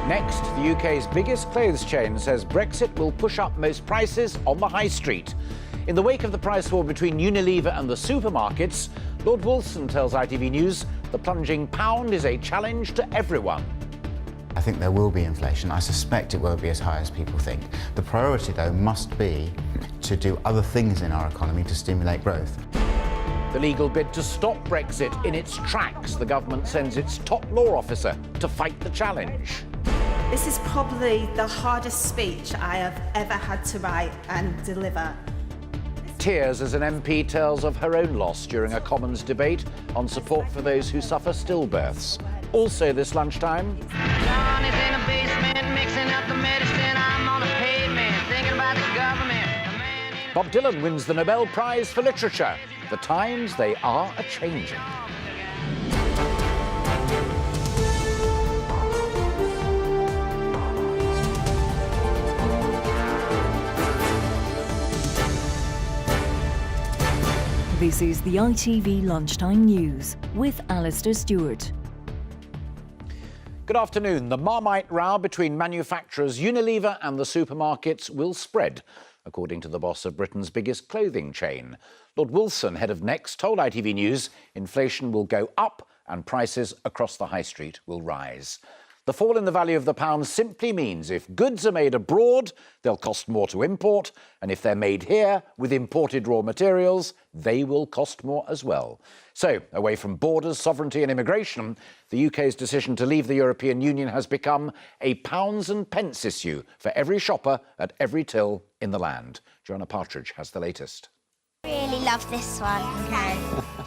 Next, the UK's biggest clothes chain says Brexit will push up most prices on the high street. In the wake of the price war between Unilever and the supermarkets, Lord Wolfson tells ITV News the plunging pound is a challenge to everyone. I think there will be inflation. I suspect it won't be as high as people think. The priority, though, must be to do other things in our economy to stimulate growth. The legal bid to stop Brexit in its tracks. The government sends its top law officer to fight the challenge. This is probably the hardest speech I have ever had to write and deliver. Tears as an MP tells of her own loss during a Commons debate on support for those who suffer stillbirths. Also this lunchtime, John is in a basement mixing up the medicine. I'm on a pavement thinking about the government. Bob Dylan wins the Nobel Prize for Literature. The times, they are a-changing. This is the ITV Lunchtime News with Alistair Stewart. Good afternoon. The Marmite row between manufacturers Unilever and the supermarkets will spread, according to the boss of Britain's biggest clothing chain. Lord Wolfson, head of Next, told ITV News inflation will go up and prices across the high street will rise. The fall in the value of the pound simply means if goods are made abroad, they'll cost more to import, and if they're made here with imported raw materials, they will cost more as well. So, away from borders, sovereignty and immigration, the UK's decision to leave the European Union has become a pounds and pence issue for every shopper at every till in the land. Joanna Partridge has the latest. Really love this one. Okay.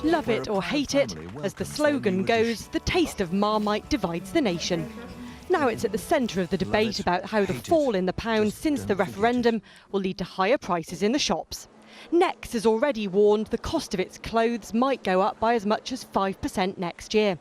Love it or hate it, as the slogan goes, the taste of Marmite divides the nation. Now it's at the centre of the debate about how the fall in the pound since the referendum will lead to higher prices in the shops. Next has already warned the cost of its clothes might go up by as much as 5% next year.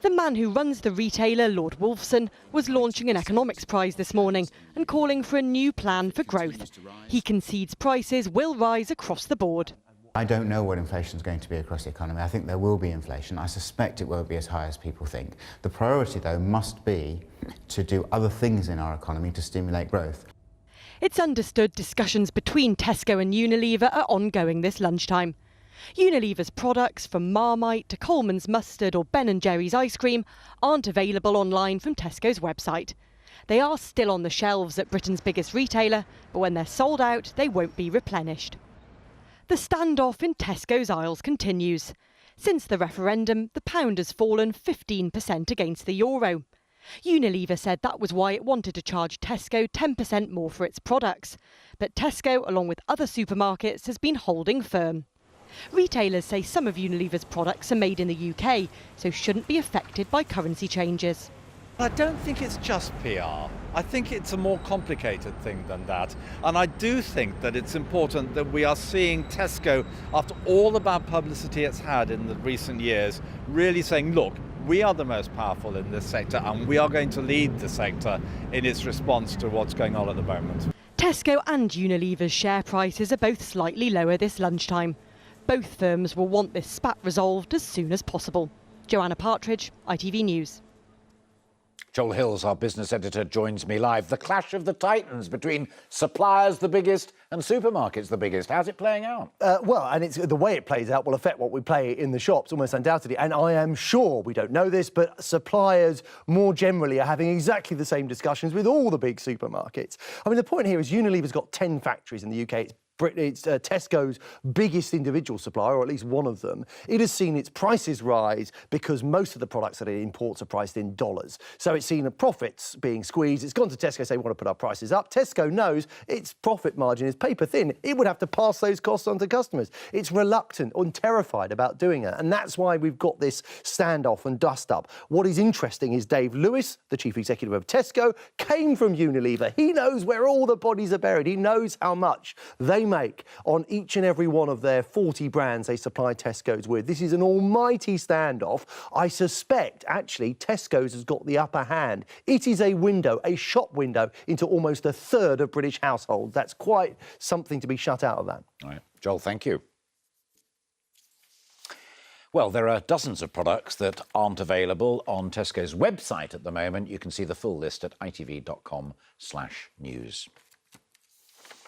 The man who runs the retailer, Lord Wolfson, was launching an economics prize this morning and calling for a new plan for growth. He concedes prices will rise across the board. I don't know what inflation is going to be across the economy. I think there will be inflation. I suspect it won't be as high as people think. The priority, though, must be to do other things in our economy to stimulate growth. It's understood discussions between Tesco and Unilever are ongoing this lunchtime. Unilever's products, from Marmite to Coleman's mustard or Ben & Jerry's ice cream, aren't available online from Tesco's website. They are still on the shelves at Britain's biggest retailer, but when they're sold out, they won't be replenished. The standoff in Tesco's aisles continues. Since the referendum, the pound has fallen 15% against the euro. Unilever said that was why it wanted to charge Tesco 10% more for its products. But Tesco, along with other supermarkets, has been holding firm. Retailers say some of Unilever's products are made in the UK, so shouldn't be affected by currency changes. I don't think it's just PR. I think it's a more complicated thing than that. And I do think that it's important that we are seeing Tesco, after all the bad publicity it's had in the recent years, really saying, look, we are the most powerful in this sector and we are going to lead the sector in its response to what's going on at the moment. Tesco and Unilever's share prices are both slightly lower this lunchtime. Both firms will want this spat resolved as soon as possible. Joanna Partridge, ITV News. Joel Hills, our business editor, joins me live. The clash of the titans between suppliers, the biggest, and supermarkets, the biggest. How's it playing out? Well, and it's the way it plays out will affect what we play in the shops, almost undoubtedly. And I am sure, we don't know this, but suppliers more generally are having exactly the same discussions with all the big supermarkets. I mean, the point here is Unilever's got 10 factories in the UK. It's Tesco's biggest individual supplier, or at least one of them. It has seen its prices rise because most of the products that it imports are priced in dollars. So it's seen the profits being squeezed. It's gone to Tesco and say, we want to put our prices up. Tesco knows its profit margin is paper thin. It would have to pass those costs on to customers. It's reluctant and terrified about doing it. And that's why we've got this standoff and dust up. What is interesting is Dave Lewis, the chief executive of Tesco, came from Unilever. He knows where all the bodies are buried. He knows how much they make on each and every one of their 40 brands they supply Tesco's with. This is an almighty standoff. I suspect, actually, Tesco's has got the upper hand. It is a window, a shop window, into almost a third of British households. That's quite something to be shut out of that. All right. Joel, thank you. Well, Well, there are dozens of products that aren't available on Tesco's website at the moment. You can see the full list at itv.com/news.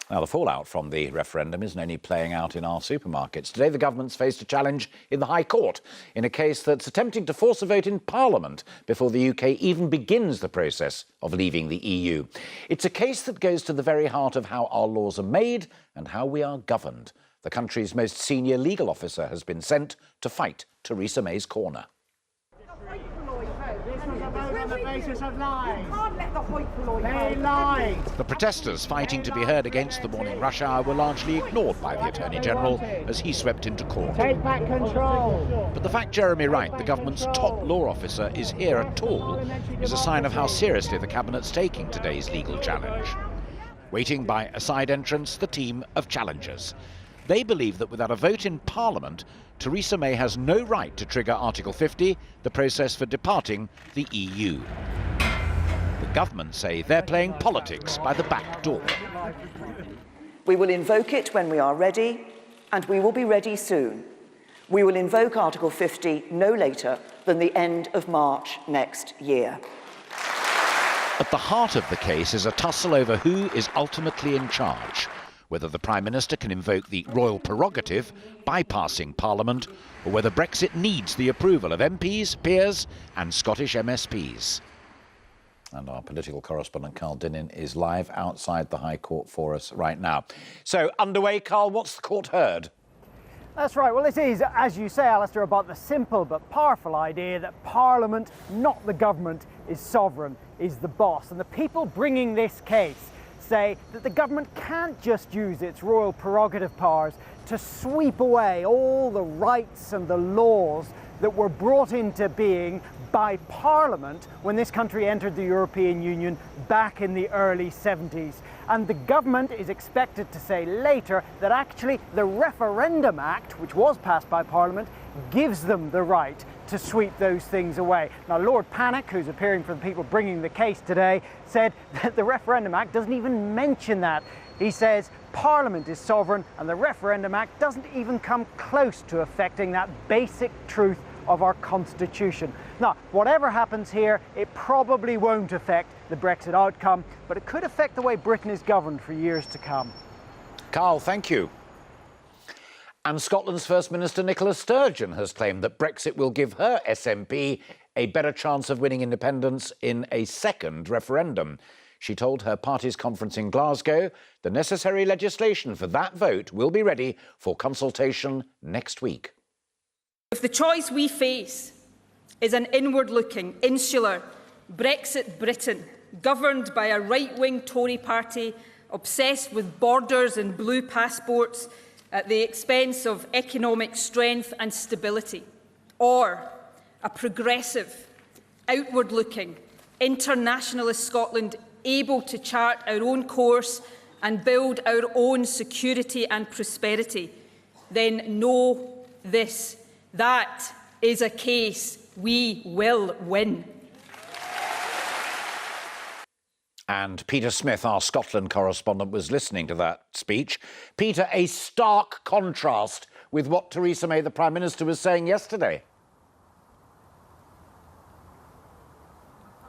Now, the fallout from the referendum isn't only playing out in our supermarkets. Today, the government's faced a challenge in the High Court in a case that's attempting to force a vote in Parliament before the UK even begins the process of leaving the EU. It's a case that goes to the very heart of how our laws are made and how we are governed. The country's most senior legal officer has been sent to fight Theresa May's corner. The protesters fighting to be heard against the morning rush hour were largely ignored by the Attorney-General as he swept into court. Take back control. But the fact Jeremy Wright, the government's top law officer, is here at all is a sign of how seriously the Cabinet's taking today's legal challenge. Waiting by a side entrance, the team of challengers. They believe that without a vote in Parliament, Theresa May has no right to trigger Article 50, the process for departing the EU. The government say they're playing politics by the back door. We will invoke it when we are ready, and we will be ready soon. We will invoke Article 50 no later than the end of March next year. At the heart of the case is a tussle over who is ultimately in charge, whether the Prime Minister can invoke the royal prerogative, bypassing Parliament, or whether Brexit needs the approval of MPs, peers and Scottish MSPs. And our political correspondent Carl Dinnan is live outside the High Court for us right now. So, underway, Carl, what's the court heard? That's right. Well, it is, as you say, Alistair, about the simple but powerful idea that Parliament, not the government, is sovereign, is the boss. And the people bringing this case say that the government can't just use its royal prerogative powers to sweep away all the rights and the laws that were brought into being by Parliament when this country entered the European Union back in the early 70s. And the government is expected to say later that actually the Referendum Act, which was passed by Parliament, gives them the right to sweep those things away. Now, Lord Pannick, who's appearing for the people bringing the case today, said that the Referendum Act doesn't even mention that. He says Parliament is sovereign and the Referendum Act doesn't even come close to affecting that basic truth of our Constitution. Now, whatever happens here, it probably won't affect the Brexit outcome, but it could affect the way Britain is governed for years to come. Carl, thank you. And Scotland's First Minister Nicola Sturgeon has claimed that Brexit will give her SNP a better chance of winning independence in a second referendum. She told her party's conference in Glasgow the necessary legislation for that vote will be ready for consultation next week. If the choice we face is an inward-looking, insular Brexit Britain governed by a right-wing Tory party obsessed with borders and blue passports at the expense of economic strength and stability, or a progressive, outward-looking, internationalist Scotland able to chart our own course and build our own security and prosperity, then know this: that is a case we will win. And Peter Smith, our Scotland correspondent, was listening to that speech. Peter, a stark contrast with what Theresa May, the Prime Minister, was saying yesterday.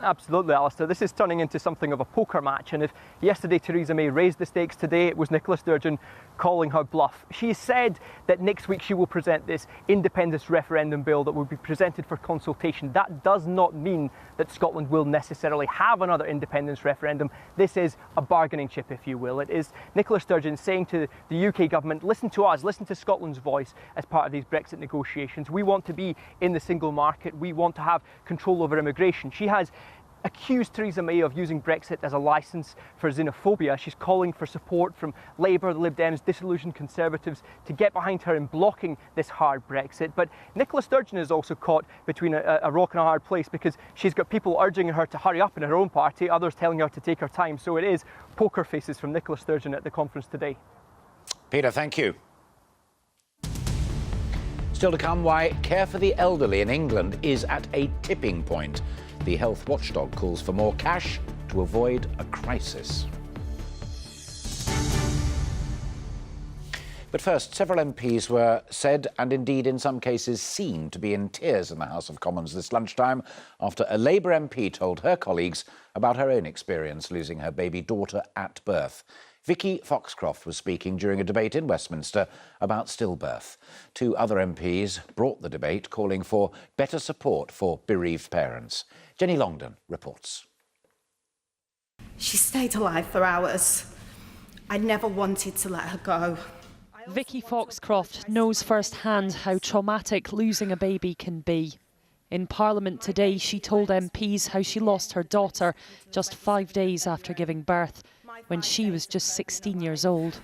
Absolutely, Alistair. This is turning into something of a poker match, and if yesterday Theresa May raised the stakes, today it was Nicola Sturgeon calling her bluff. She said that next week she will present this independence referendum bill that will be presented for consultation. That does not mean that Scotland will necessarily have another independence referendum. This is a bargaining chip, if you will. It is Nicola Sturgeon saying to the UK government, listen to us, listen to Scotland's voice as part of these Brexit negotiations. We want to be in the single market. We want to have control over immigration. She has accused Theresa May of using Brexit as a licence for xenophobia. She's calling for support from Labour, the Lib Dems, disillusioned Conservatives to get behind her in blocking this hard Brexit. But Nicola Sturgeon is also caught between a rock and a hard place, because she's got people urging her to hurry up in her own party, others telling her to take her time. So it is poker faces from Nicola Sturgeon at the conference today. Peter, thank you. Still to come, why care for the elderly in England is at a tipping point. The health watchdog calls for more cash to avoid a crisis. But first, several MPs were said, and indeed in some cases seen, to be in tears in the House of Commons this lunchtime after a Labour MP told her colleagues about her own experience losing her baby daughter at birth. Vicky Foxcroft was speaking during a debate in Westminster about stillbirth. Two other MPs brought the debate, calling for better support for bereaved parents. Jenny Longdon reports. She stayed alive for hours. I never wanted to let her go. Vicky Foxcroft knows firsthand how traumatic losing a baby can be. In Parliament today, she told MPs how she lost her daughter just 5 days after giving birth, when she was just 16 years old.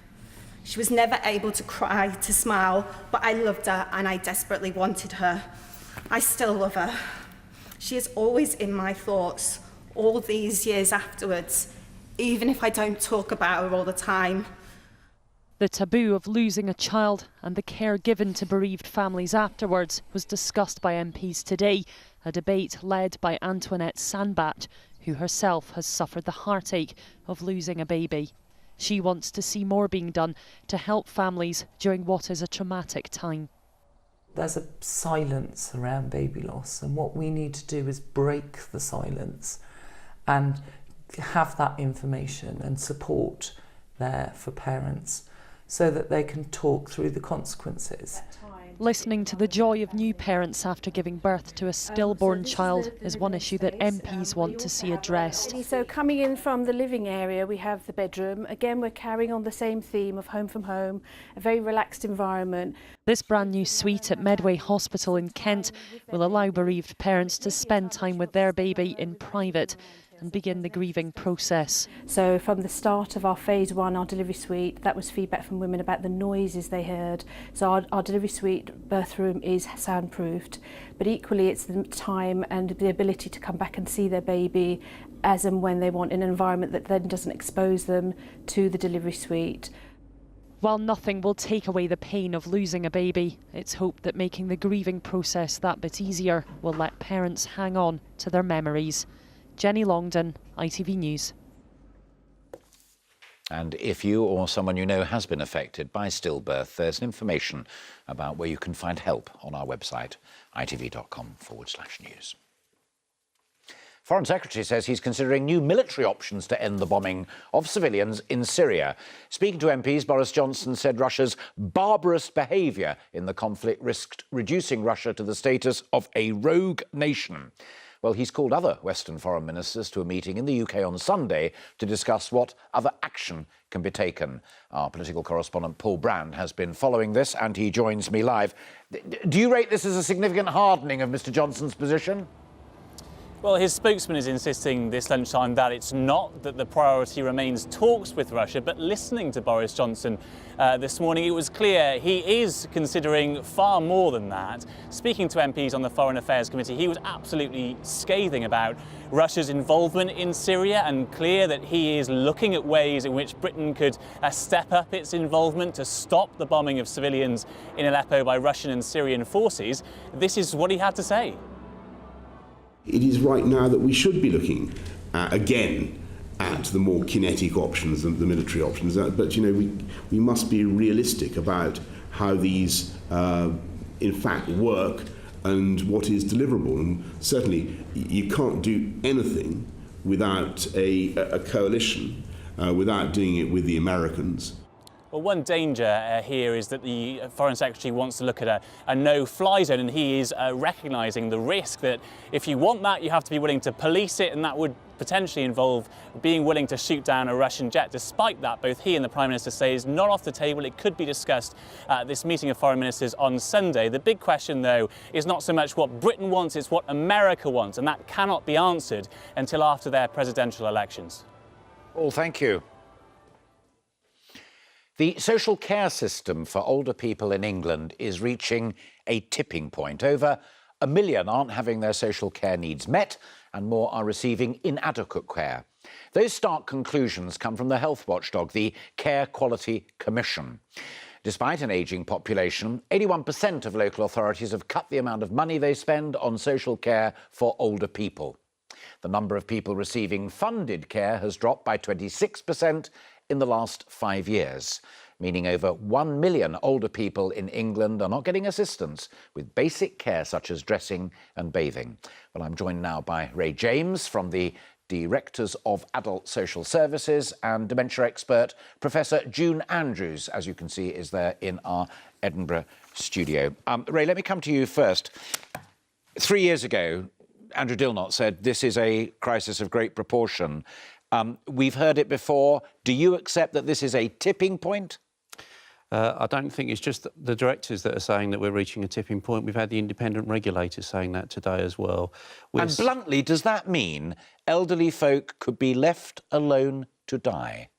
She was never able to cry, to smile, but I loved her and I desperately wanted her. I still love her. She is always in my thoughts, all these years afterwards, even if I don't talk about her all the time. The taboo of losing a child and the care given to bereaved families afterwards was discussed by MPs today, a debate led by Antoinette Sandbach, who herself has suffered the heartache of losing a baby. She wants to see more being done to help families during what is a traumatic time. There's a silence around baby loss, and what we need to do is break the silence and have that information and support there for parents so that they can talk through the consequences. Listening to the joy of new parents after giving birth to a stillborn child is one issue that MPs want to see addressed. So coming in from the living area, we have the bedroom. Again, we're carrying on the same theme of home from home, a very relaxed environment. This brand new suite at Medway Hospital in Kent will allow bereaved parents to spend time with their baby in private and begin the grieving process. So from the start of our phase 1, our delivery suite, that was feedback from women about the noises they heard. So our delivery suite birth room is soundproofed, but equally it's the time and the ability to come back and see their baby as and when they want in an environment that then doesn't expose them to the delivery suite. While nothing will take away the pain of losing a baby, it's hoped that making the grieving process that bit easier will let parents hang on to their memories. Jenny Longdon, ITV News. And if you or someone you know has been affected by stillbirth, there's information about where you can find help on our website, itv.com/news. Foreign Secretary says he's considering new military options to end the bombing of civilians in Syria. Speaking to MPs, Boris Johnson said Russia's barbarous behaviour in the conflict risked reducing Russia to the status of a rogue nation. Well, he's called other Western foreign ministers to a meeting in the UK on Sunday to discuss what other action can be taken. Our political correspondent Paul Brand has been following this and he joins me live. Do you rate this as a significant hardening of Mr Johnson's position? Well, his spokesman is insisting this lunchtime that it's not, that the priority remains talks with Russia, but listening to Boris Johnson this morning, it was clear he is considering far more than that. Speaking to MPs on the Foreign Affairs Committee, he was absolutely scathing about Russia's involvement in Syria and clear that he is looking at ways in which Britain could step up its involvement to stop the bombing of civilians in Aleppo by Russian and Syrian forces. This is what he had to say. It is right now that we should be looking again at the more kinetic options than the military options. But, you know, we must be realistic about how these, in fact, work and what is deliverable. And certainly you can't do anything without a coalition, without doing it with the Americans. Well, one danger here is that the Foreign Secretary wants to look at a no-fly zone, and he is recognising the risk that if you want that, you have to be willing to police it, and that would potentially involve being willing to shoot down a Russian jet. Despite that, both he and the Prime Minister say is not off the table. It could be discussed at this meeting of foreign ministers on Sunday. The big question, though, is not so much what Britain wants, it's what America wants, and that cannot be answered until after their presidential elections. Well, thank you. The social care system for older people in England is reaching a tipping point. Over 1 million aren't having their social care needs met and more are receiving inadequate care. Those stark conclusions come from the health watchdog, the Care Quality Commission. Despite an ageing population, 81% of local authorities have cut the amount of money they spend on social care for older people. The number of people receiving funded care has dropped by 26% in the last 5 years. meaning over 1 million older people in England are not getting assistance with basic care such as dressing and bathing. Well, I'm joined now by Ray James from the Directors of Adult Social Services and dementia expert Professor June Andrews, as you can see, is there in our Edinburgh studio. Ray, let me come to you first. 3 years ago, Andrew Dilnot said this is a crisis of great proportion. We've heard it before. Do you accept that this is a tipping point? I don't think it's just the directors that are saying that we're reaching a tipping point. We've had the independent regulators saying that today as well. And bluntly, does that mean elderly folk could be left alone to die?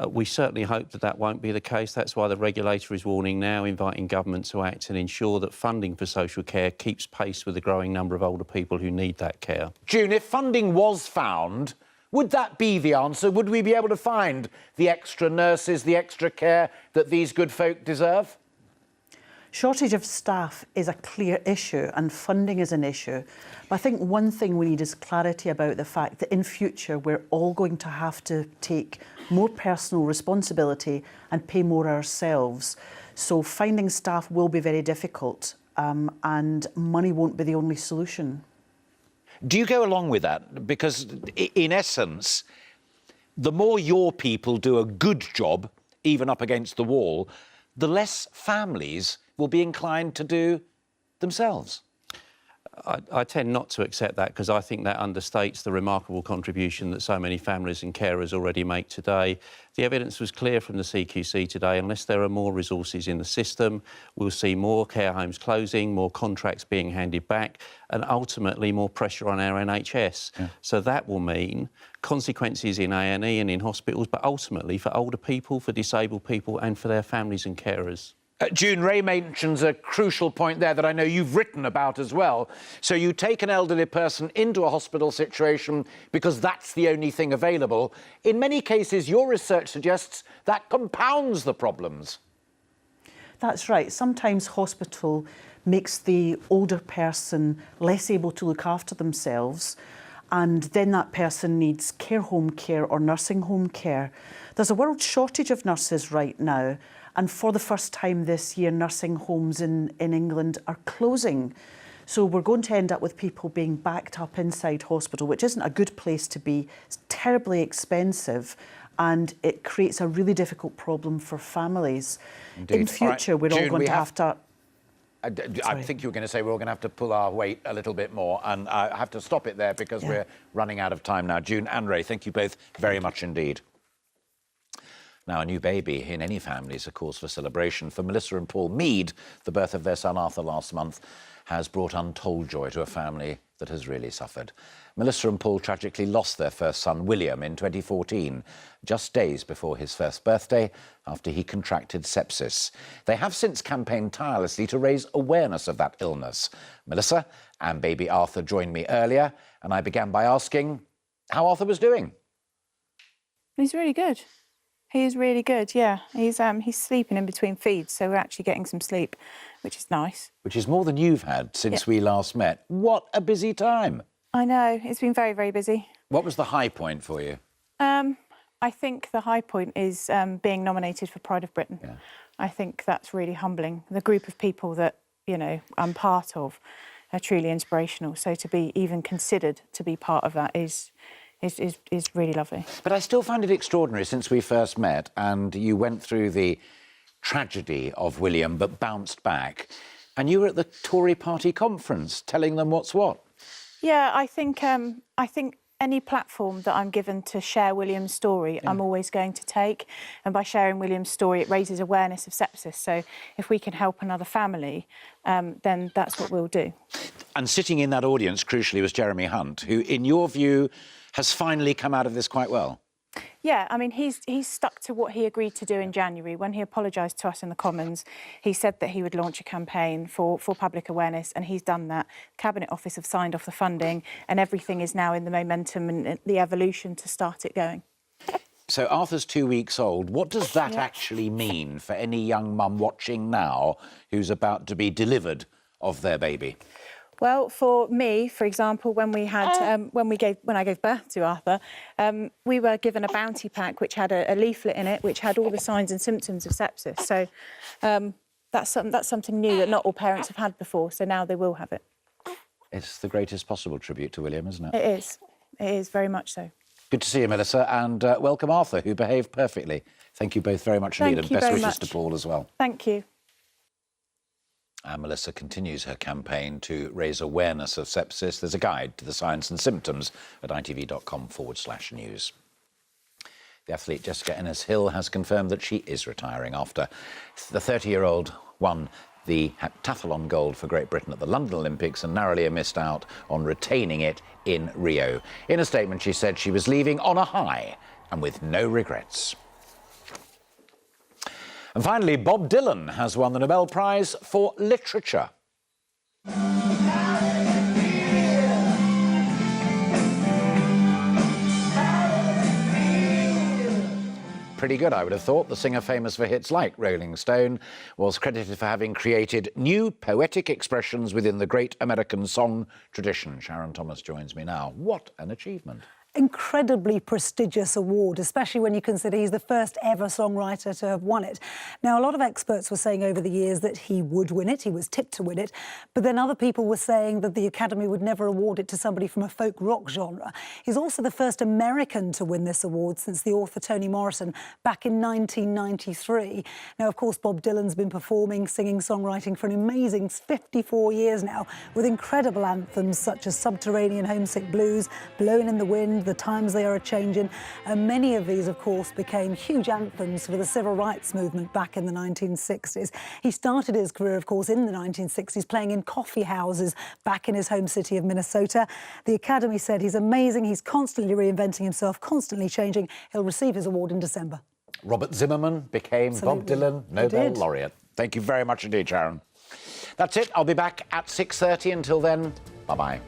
We certainly hope that that won't be the case. That's why the regulator is warning now, inviting government to act and ensure that funding for social care keeps pace with the growing number of older people who need that care. June, if funding was found, would that be the answer? Would we be able to find the extra nurses, the extra care that these good folk deserve? Shortage of staff is a clear issue and funding is an issue. But I think one thing we need is clarity about the fact that in future we're all going to have to take more personal responsibility and pay more ourselves. So finding staff will be very difficult and money won't be the only solution. Do you go along with that? Because, in essence, the more your people do a good job, even up against the wall, the less families will be inclined to do themselves. I tend not to accept that because I think that understates the remarkable contribution that so many families and carers already make today. The evidence was clear from the CQC today. Unless there are more resources in the system, we'll see more care homes closing, more contracts being handed back, and ultimately more pressure on our NHS. Yeah. So that will mean consequences in A&E and in hospitals, but ultimately for older people, for disabled people and for their families and carers. June, Ray mentions a crucial point there that I know you've written about as well. So you take an elderly person into a hospital situation because that's the only thing available. In many cases, your research suggests that compounds the problems. That's right. Sometimes hospital makes the older person less able to look after themselves, and then that person needs care home care or nursing home care. There's a world shortage of nurses right now, and for the first time this year, nursing homes in England are closing. So we're going to end up with people being backed up inside hospital, which isn't a good place to be. It's terribly expensive, and it creates a really difficult problem for families. Indeed. In future, we're all going to have to... I think you were going to say we're all going to have to pull our weight a little bit more, and I have to stop it there because we're running out of time now. June and Ray, thank you both very much indeed. Now, a new baby in any family is a cause for celebration. For Melissa and Paul Mead, the birth of their son Arthur last month has brought untold joy to a family that has really suffered. Melissa and Paul tragically lost their first son, William, in 2014, just days before his first birthday, after he contracted sepsis. They have since campaigned tirelessly to raise awareness of that illness. Melissa and baby Arthur joined me earlier, and I began by asking how Arthur was doing. He's really good. He is really good, yeah. He's sleeping in between feeds, so we're actually getting some sleep, which is nice. Which is more than you've had since we last met. What a busy time. I know, it's been very, very busy. What was the high point for you? I think the high point is being nominated for Pride of Britain. Yeah. I think that's really humbling. The group of people that, you know, I'm part of are truly inspirational. So to be even considered to be part of that is really lovely. But I still find it extraordinary since we first met and you went through the tragedy of William but bounced back, and you were at the Tory party conference telling them what's what. Yeah, I think any platform that I'm given to share William's story, I'm always going to take. And by sharing William's story, it raises awareness of sepsis. So if we can help another family, then that's what we'll do. And sitting in that audience, crucially, was Jeremy Hunt, who, in your view, has finally come out of this quite well. Yeah, I mean, he's stuck to what he agreed to do in January. When he apologised to us in the Commons, he said that he would launch a campaign for public awareness, and he's done that. Cabinet Office have signed off the funding, and everything is now in the momentum and the evolution to start it going. So Arthur's 2 weeks old. What does that actually mean for any young mum watching now who's about to be delivered of their baby? Well, for me, for example, when we had when I gave birth to Arthur, we were given a bounty pack which had a leaflet in it which had all the signs and symptoms of sepsis. So that's something new that not all parents have had before. So now they will have it. It's the greatest possible tribute to William, isn't it? It is. It is very much so. Good to see you, Melissa, and welcome Arthur, who behaved perfectly. Thank you both very much indeed, and best wishes to Paul as well. Thank you. And Melissa continues her campaign to raise awareness of sepsis. There's a guide to the signs and symptoms at itv.com/news. The athlete Jessica EnnisHill has confirmed that she is retiring after the 30-year-old won the heptathlon gold for Great Britain at the London Olympics and narrowly missed out on retaining it in Rio. In a statement, she said she was leaving on a high and with no regrets. And finally, Bob Dylan has won the Nobel Prize for Literature. Pretty good, I would have thought. The singer, famous for hits like Rolling Stone, was credited for having created new poetic expressions within the great American song tradition. Sharon Thomas joins me now. What an achievement. Incredibly prestigious award, especially when you consider he's the first ever songwriter to have won it. Now, a lot of experts were saying over the years that he would win it, he was tipped to win it, but then other people were saying that the Academy would never award it to somebody from a folk rock genre. He's also the first American to win this award since the author Toni Morrison back in 1993. Now, of course, Bob Dylan's been performing, singing, songwriting for an amazing 54 years now, with incredible anthems such as Subterranean Homesick Blues, Blowin' in the Wind, The Times They Are A-Changin', and many of these, of course, became huge anthems for the civil rights movement back in the 1960s. He started his career, of course, in the 1960s, playing in coffee houses back in his home city of Minnesota. The Academy said he's amazing, he's constantly reinventing himself, constantly changing. He'll receive his award in December. Robert Zimmerman became Bob Dylan Nobel laureate. Thank you very much indeed, Sharon. That's it. I'll be back at 6:30. Until then, bye-bye.